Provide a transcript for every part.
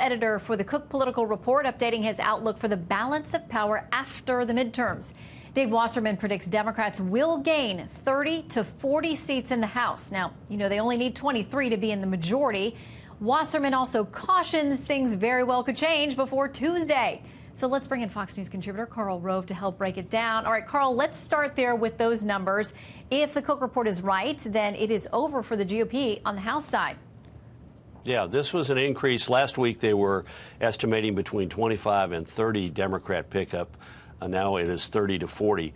Editor for the Cook Political Report, updating his outlook for the balance of power after the midterms. Dave Wasserman predicts Democrats will gain 30 to 40 seats in the House. Now, you know, they only need 23 to be in the majority. Wasserman also cautions things very well could change before Tuesday. So let's bring in Fox News contributor Karl Rove to help break it down. All right, Karl, let's start there with those numbers. If the Cook Report is right, then it is over for the GOP on the House side. Yeah, this was an increase. Last week they were estimating between 25 and 30 Democrat pickup. Now it is 30 to 40.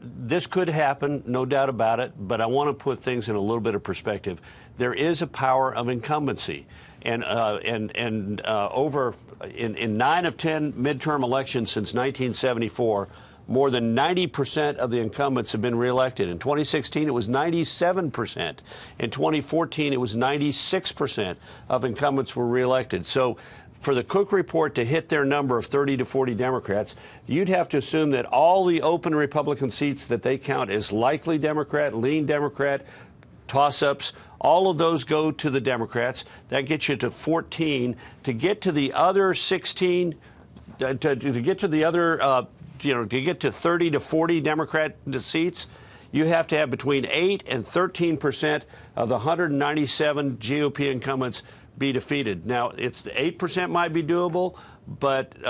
This could happen, no doubt about it, but I want to put things in a little bit of perspective. There is a power of incumbency. And over in 9 of 10 midterm elections since 1974, more than 90% of the incumbents have been reelected. In 2016, it was 97%. In 2014, it was 96% of incumbents were reelected. So for the Cook Report to hit their number of 30 to 40 Democrats, you'd have to assume that all the open Republican seats that they count as likely Democrat, lean Democrat, toss-ups, all of those go to the Democrats. That gets you to 14. To get to the other 16, to get to the other to get to 30 to 40 Democrat seats, you have to have between 8 and 13% of the 197 GOP incumbents be defeated. Now, it's 8% might be doable, but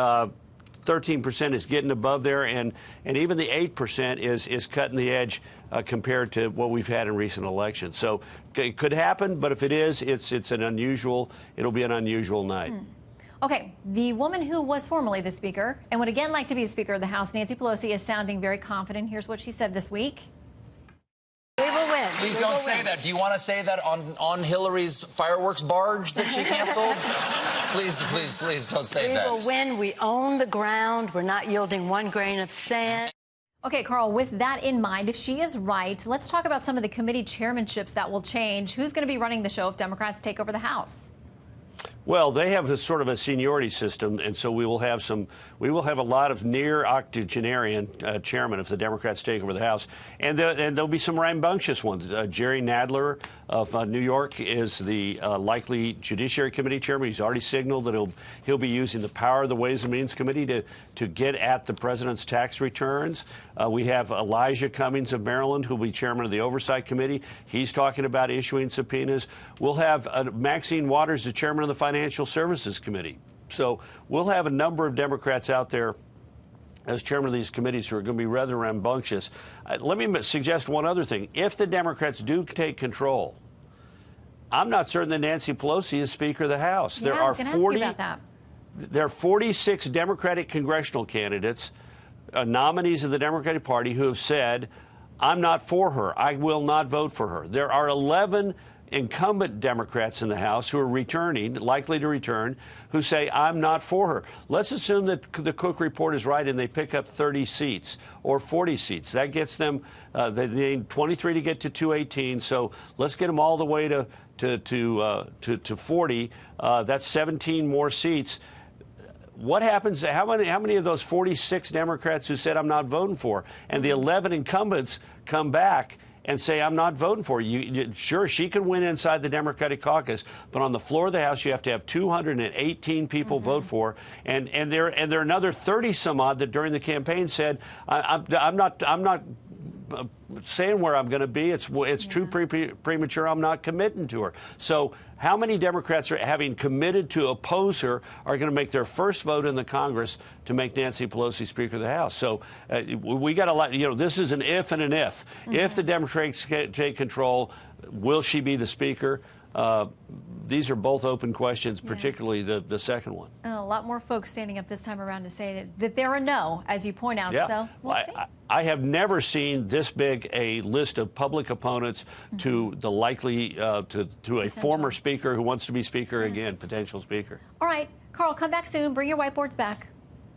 13% is getting above there, and even the 8% is cutting the edge compared to what we've had in recent elections. So it could happen, but if it is, it'll be an unusual night. Okay, the woman who was formerly the Speaker and would again like to be Speaker of the House, Nancy Pelosi, is sounding very confident. Here's what she said this week. We will win. Please don't say that. Do you want to say that on Hillary's fireworks barge that she canceled? Please don't say that. We will win. We own the ground. We're not yielding one grain of sand. Okay, Karl, with that in mind, if she is right, let's talk about some of the committee chairmanships that will change. Who's going to be running the show if Democrats take over the House? Well, they have a sort of a seniority system, and so we will have a lot of near octogenarian chairmen if the Democrats take over the House, and there'll be some rambunctious ones. Jerry Nadler of New York is the likely Judiciary Committee chairman. He's already signaled that he'll be using the power of the Ways and Means Committee to get at the president's tax returns. We have Elijah Cummings of Maryland, who will be chairman of the Oversight Committee. He's talking about issuing subpoenas. We'll have Maxine Waters, the chairman of the Financial Services Committee. So we'll have a number of Democrats out there as chairman of these committees who are going to be rather rambunctious. Let me suggest one other thing. If the Democrats do take control, I'm not certain that Nancy Pelosi is Speaker of the House. Yeah, I was going to ask you about that. There are 46 Democratic congressional candidates, nominees of the Democratic Party, who have said, I'm not for her. I will not vote for her. There are 11 incumbent Democrats in the House who are likely to return, who say, I'm not for her. Let's assume that the Cook Report is right and they pick up 30 seats or 40 seats. That gets them, they need 23 to get to 218. So let's get them all the way to 40. That's 17 more seats. What happens? How many of those 46 Democrats who said I'm not voting for, and the 11 incumbents come back and say I'm not voting for you? Sure, she can win inside the Democratic caucus, but on the floor of the House, you have to have 218 people vote for, and there are another 30 some odd that during the campaign said I'm not saying where I'm going to be. It's too premature. I'm not committing to her. So how many Democrats are having committed to oppose her are going to make their first vote in the Congress to make Nancy Pelosi Speaker of the House? So we got a lot. This is an if and an if. If the Democrats take control, will she be the Speaker? These are both open questions, particularly the second one. A lot more folks standing up this time around to say that they're a no, as you point out. Yeah. So we'll see. I have never seen this big a list of public opponents to the likely to a former Speaker who wants to be Speaker again, potential Speaker. All right, Karl, come back soon. Bring your whiteboards back.